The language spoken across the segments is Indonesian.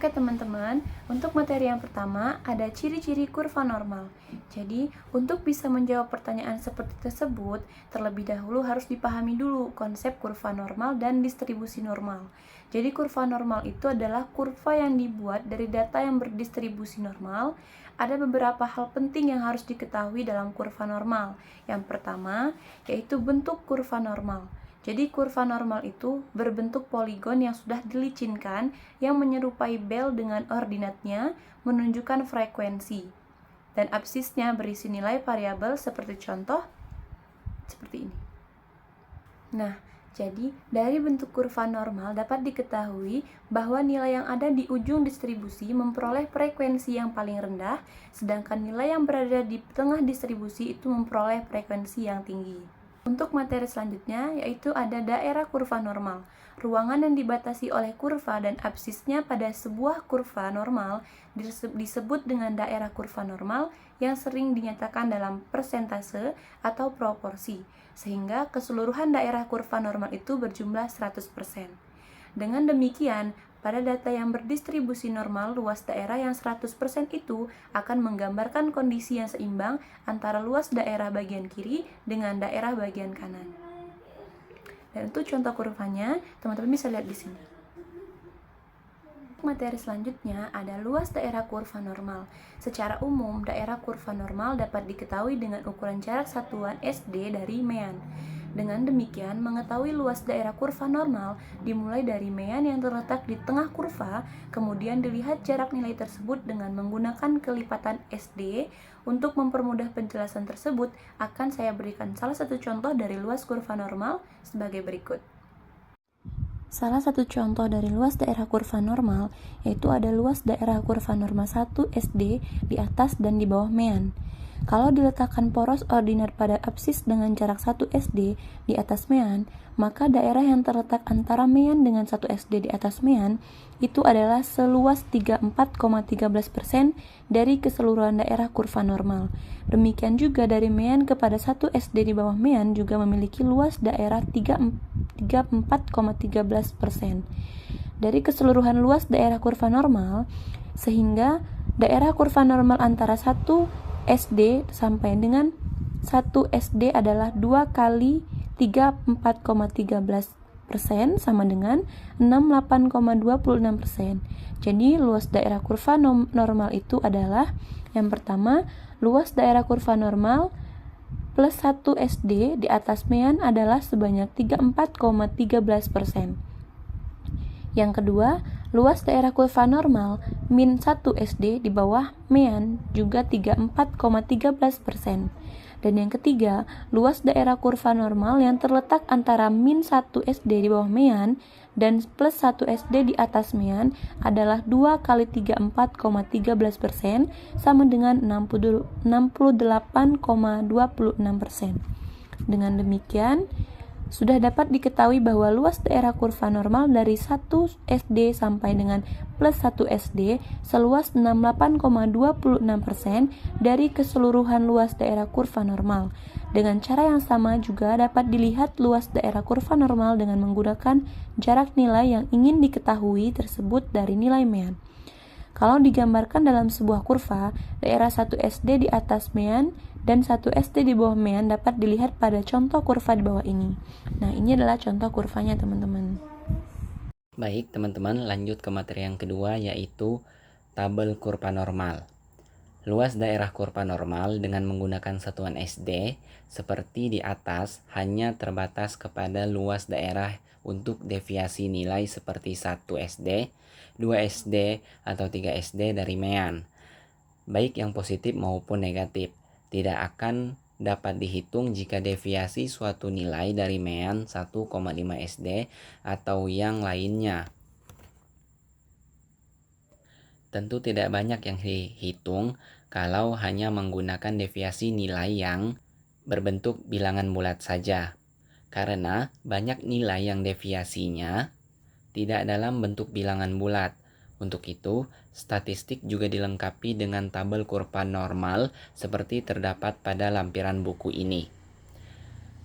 Oke teman-teman, untuk materi yang pertama ada ciri-ciri kurva normal. Jadi, untuk bisa menjawab pertanyaan seperti tersebut, terlebih dahulu harus dipahami dulu konsep kurva normal dan distribusi normal. Jadi, kurva normal itu adalah kurva yang dibuat dari data yang berdistribusi normal. Ada beberapa hal penting yang harus diketahui dalam kurva normal. Yang pertama, yaitu bentuk kurva normal. Jadi kurva normal itu berbentuk poligon yang sudah dilicinkan yang menyerupai bel dengan ordinatnya menunjukkan frekuensi. Dan absisnya berisi nilai variabel seperti contoh seperti ini. Nah, jadi dari bentuk kurva normal dapat diketahui bahwa nilai yang ada di ujung distribusi memperoleh frekuensi yang paling rendah, sedangkan nilai yang berada di tengah distribusi itu memperoleh frekuensi yang tinggi. Untuk materi selanjutnya yaitu ada daerah kurva normal. Ruangan yang dibatasi oleh kurva dan absisnya pada sebuah kurva normal disebut dengan daerah kurva normal yang sering dinyatakan dalam persentase atau proporsi, sehingga keseluruhan daerah kurva normal itu berjumlah 100%. Dengan demikian, pada data yang berdistribusi normal, luas daerah yang 100% itu akan menggambarkan kondisi yang seimbang antara luas daerah bagian kiri dengan daerah bagian kanan. Dan untuk contoh kurvanya, teman-teman bisa lihat di sini. Materi selanjutnya ada luas daerah kurva normal. Secara umum, daerah kurva normal dapat diketahui dengan ukuran jarak satuan SD dari mean. Dengan demikian, mengetahui luas daerah kurva normal dimulai dari mean yang terletak di tengah kurva, kemudian dilihat jarak nilai tersebut dengan menggunakan kelipatan SD. Untuk mempermudah penjelasan tersebut, akan saya berikan salah satu contoh dari luas kurva normal sebagai berikut. Salah satu contoh dari luas daerah kurva normal yaitu ada luas daerah kurva normal 1 SD di atas dan di bawah mean. Kalau diletakkan poros ordinat pada absis dengan jarak 1 SD di atas mean, maka daerah yang terletak antara mean dengan 1 SD di atas mean itu adalah seluas 34,13% dari keseluruhan daerah kurva normal. Demikian juga dari mean kepada 1 SD di bawah mean juga memiliki luas daerah 34,13% dari keseluruhan luas daerah kurva normal, sehingga daerah kurva normal antara 1 SD sampai dengan 1 SD adalah 2 kali 34,13% sama dengan 68,26%. Jadi luas daerah kurva normal itu adalah yang pertama, luas daerah kurva normal plus 1 SD di atas mean adalah sebanyak 34,13%. Yang kedua, luas daerah kurva normal min 1 SD di bawah mean juga 34,13%. Dan yang ketiga, luas daerah kurva normal yang terletak antara min 1 SD di bawah mean dan plus 1 SD di atas mean adalah 2 kali 34,13% sama dengan 68,26%. Dengan demikian, sudah dapat diketahui bahwa luas daerah kurva normal dari 1 SD sampai dengan plus 1 SD seluas 68,26% dari keseluruhan luas daerah kurva normal. Dengan cara yang sama juga dapat dilihat luas daerah kurva normal dengan menggunakan jarak nilai yang ingin diketahui tersebut dari nilai mean. Kalau digambarkan dalam sebuah kurva, daerah 1 SD di atas mean dan 1 SD di bawah mean dapat dilihat pada contoh kurva di bawah ini. Nah, ini adalah contoh kurvanya, teman-teman. Baik, teman-teman, lanjut ke materi yang kedua, yaitu tabel kurva normal. Luas daerah kurva normal dengan menggunakan satuan SD seperti di atas hanya terbatas kepada luas daerah untuk deviasi nilai seperti 1 SD, 2 SD, atau 3 SD dari mean, baik yang positif maupun negatif. Tidak akan dapat dihitung jika deviasi suatu nilai dari mean 1,5 SD atau yang lainnya. Tentu tidak banyak yang dihitung kalau hanya menggunakan deviasi nilai yang berbentuk bilangan bulat saja, karena banyak nilai yang deviasinya tidak dalam bentuk bilangan bulat. Untuk itu, statistik juga dilengkapi dengan tabel kurva normal seperti terdapat pada lampiran buku ini.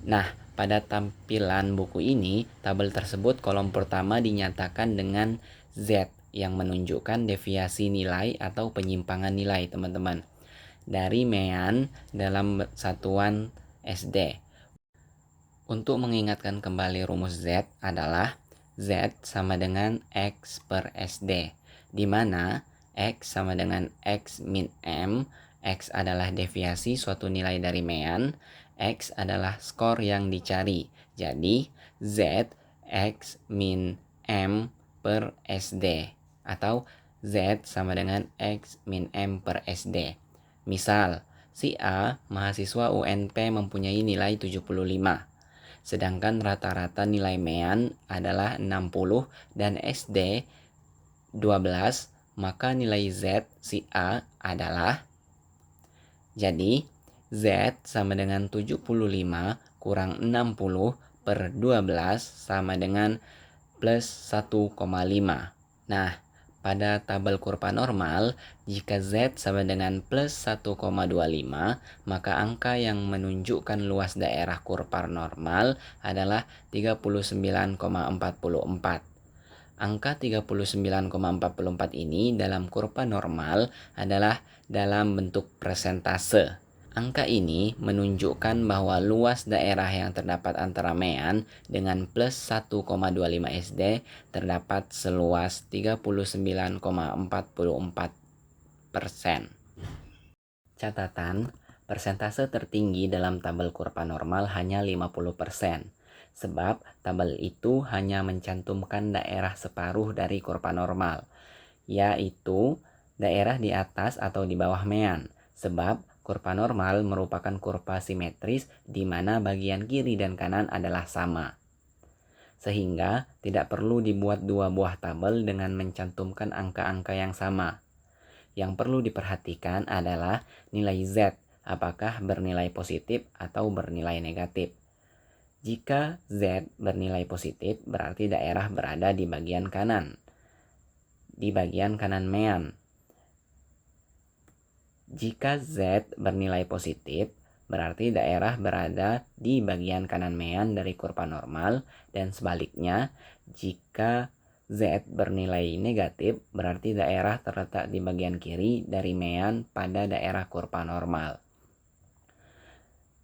Nah, pada tampilan buku ini, tabel tersebut kolom pertama dinyatakan dengan Z yang menunjukkan deviasi nilai atau penyimpangan nilai, teman-teman, dari mean dalam satuan SD. Untuk mengingatkan kembali rumus Z adalah Z sama dengan X per SD, di mana X sama dengan X min M, X adalah deviasi suatu nilai dari mean, X adalah skor yang dicari. Jadi Z X min M per SD, atau Z sama dengan X min M per SD. Misal, si A, mahasiswa UNP mempunyai nilai 75. Sedangkan rata-rata nilai mean adalah 60 dan SD 12, maka nilai Z si A adalah, jadi Z sama dengan 75 kurang 60 per 12 sama dengan plus 1,5. Nah, pada tabel kurva normal, jika Z sama dengan plus 1,25, maka angka yang menunjukkan luas daerah kurva normal adalah 39,44. Angka 39,44 ini dalam kurva normal adalah dalam bentuk persentase. Angka ini menunjukkan bahwa luas daerah yang terdapat antara mean dengan plus 1,25 SD terdapat seluas 39,44%. Catatan, persentase tertinggi dalam tabel kurva normal hanya 50%, sebab tabel itu hanya mencantumkan daerah separuh dari kurva normal, yaitu daerah di atas atau di bawah mean, sebab kurva normal merupakan kurva simetris di mana bagian kiri dan kanan adalah sama. Sehingga tidak perlu dibuat dua buah tabel dengan mencantumkan angka-angka yang sama. Yang perlu diperhatikan adalah nilai Z, apakah bernilai positif atau bernilai negatif. Jika Z bernilai positif, berarti daerah berada di bagian kanan mean. Jika Z bernilai positif, berarti daerah berada di bagian kanan mean dari kurva normal, dan sebaliknya, jika Z bernilai negatif, berarti daerah terletak di bagian kiri dari mean pada daerah kurva normal.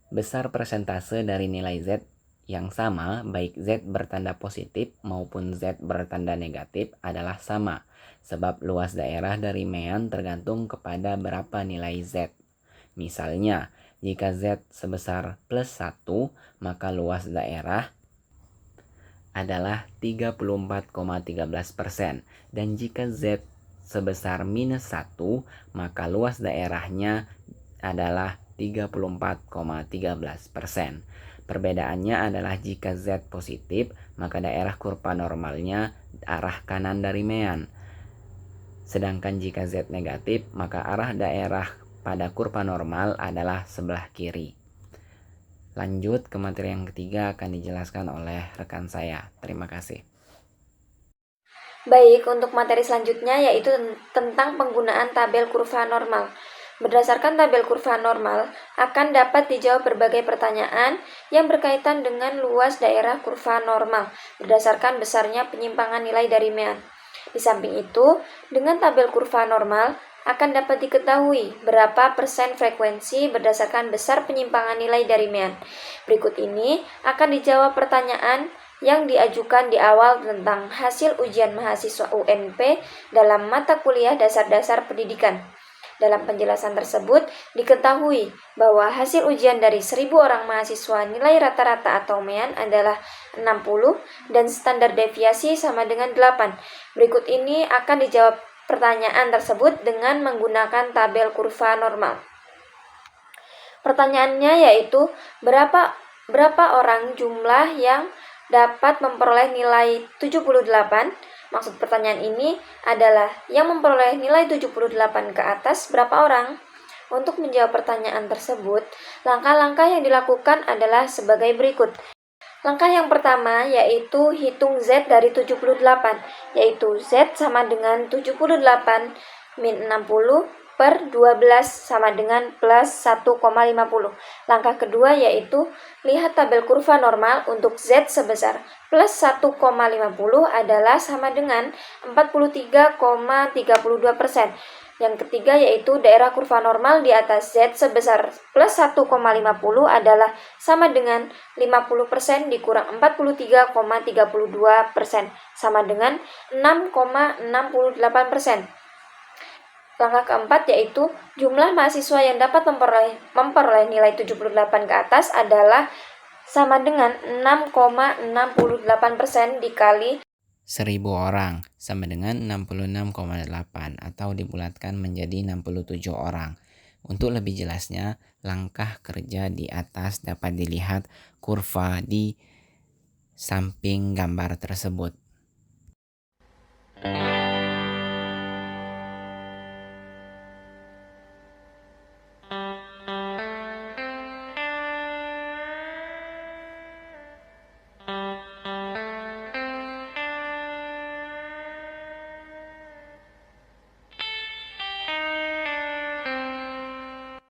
Besar persentase dari nilai Z yang sama, baik Z bertanda positif maupun Z bertanda negatif adalah sama, sebab luas daerah dari mean tergantung kepada berapa nilai Z. Misalnya, jika Z sebesar plus 1, maka luas daerah adalah 34,13%, dan jika Z sebesar minus 1, maka luas daerahnya adalah 34,13%. Perbedaannya adalah jika Z positif, maka daerah kurva normalnya arah kanan dari mean. Sedangkan jika Z negatif, maka arah daerah pada kurva normal adalah sebelah kiri. Lanjut ke materi yang ketiga akan dijelaskan oleh rekan saya. Terima kasih. Baik, untuk materi selanjutnya yaitu tentang penggunaan tabel kurva normal. Berdasarkan tabel kurva normal, akan dapat dijawab berbagai pertanyaan yang berkaitan dengan luas daerah kurva normal berdasarkan besarnya penyimpangan nilai dari mean. Di samping itu, dengan tabel kurva normal, akan dapat diketahui berapa persen frekuensi berdasarkan besar penyimpangan nilai dari mean. Berikut ini akan dijawab pertanyaan yang diajukan di awal tentang hasil ujian mahasiswa UNP dalam mata kuliah dasar-dasar pendidikan. Dalam penjelasan tersebut, diketahui bahwa hasil ujian dari 1.000 orang mahasiswa nilai rata-rata atau mean adalah 60 dan standar deviasi sama dengan 8. Berikut ini akan dijawab pertanyaan tersebut dengan menggunakan tabel kurva normal. Pertanyaannya yaitu berapa orang jumlah yang dapat memperoleh nilai 78. Maksud pertanyaan ini adalah yang memperoleh nilai 78 ke atas berapa orang? Untuk menjawab pertanyaan tersebut, langkah-langkah yang dilakukan adalah sebagai berikut. Langkah yang pertama yaitu hitung Z dari 78, yaitu Z sama dengan 78 min 60 per 12 sama dengan plus 1,50. Langkah kedua yaitu lihat tabel kurva normal untuk Z sebesar plus 1,50 adalah sama dengan 43,32%. Yang ketiga yaitu daerah kurva normal di atas Z sebesar plus 1,50 adalah sama dengan 50% dikurang 43,32% sama dengan 6,68%. Langkah keempat yaitu jumlah mahasiswa yang dapat memperoleh nilai 78 ke atas adalah sama dengan 6,68% dikali 1000 orang sama dengan 66,8 atau dibulatkan menjadi 67 orang. Untuk lebih jelasnya, langkah kerja di atas dapat dilihat kurva di samping gambar tersebut.